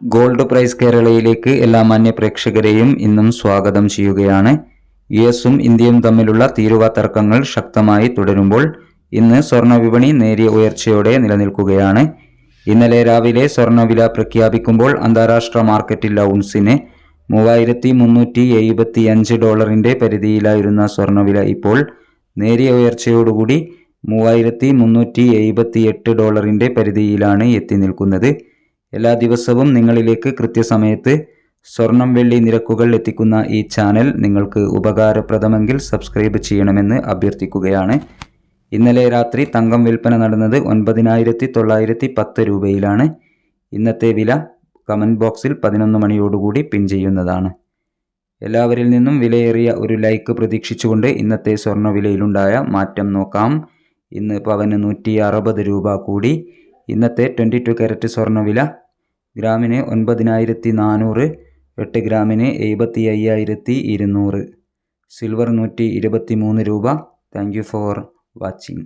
Gold price കേരളയിലേക്ക് എല്ലാ മാന്യ പ്രേക്ഷകരെയും ഇന്നും സ്വാഗതം ചെയ്യുകയാണ്. യുഎസും ഇന്ത്യയും തമ്മിലുള്ള തീരുവ തർക്കങ്ങൾ ശക്തമായി തുടരുമ്പോൾ ഇന്ന് സ്വർണ്ണ വിപണി നേരിയ ഉയർച്ചയോടെ നിലനിൽക്കുകയാണ്. ഇന്നലെ രാവിലെ സ്വർണ്ണവില പ്രഖ്യാപിക്കുമ്പോൾ അന്താരാഷ്ട്ര മാർക്കറ്റിൽ ഔൺസിന് $3,375 പരിധിയിലായിരുന്ന സ്വർണ്ണവില ഇപ്പോൾ നേരിയ ഉയർച്ചയോടുകൂടി $3,378 പരിധിയിലാണ് എത്തി നിൽക്കുന്നത്. എല്ലാ ദിവസവും നിങ്ങളിലേക്ക് കൃത്യസമയത്ത് സ്വർണം വെള്ളി നിരക്കുകൾ എത്തിക്കുന്ന ഈ ചാനൽ നിങ്ങൾക്ക് ഉപകാരപ്രദമെങ്കിൽ സബ്സ്ക്രൈബ് ചെയ്യണമെന്ന് അഭ്യർത്ഥിക്കുകയാണ്. ഇന്നലെ രാത്രി തങ്കം വിൽപ്പന നടന്നത് 9,910 രൂപയിലാണ്. ഇന്നത്തെ വില കമൻറ്റ് ബോക്സിൽ 11 മണിയോടുകൂടി പിൻ ചെയ്യുന്നതാണ്. എല്ലാവരിൽ നിന്നും വിലയേറിയ ഒരു ലൈക്ക് പ്രതീക്ഷിച്ചുകൊണ്ട് ഇന്നത്തെ സ്വർണ്ണവിലയിലുണ്ടായ മാറ്റം നോക്കാം. ഇന്ന് പവന് 160 രൂപ കൂടി. ഇന്നത്തെ 22 കാരറ്റ് സ്വർണ്ണവില ഗ്രാമിന് 9,400, 8 ഗ്രാമിന് 75,200. സിൽവർ 123 രൂപ. Thank you for watching.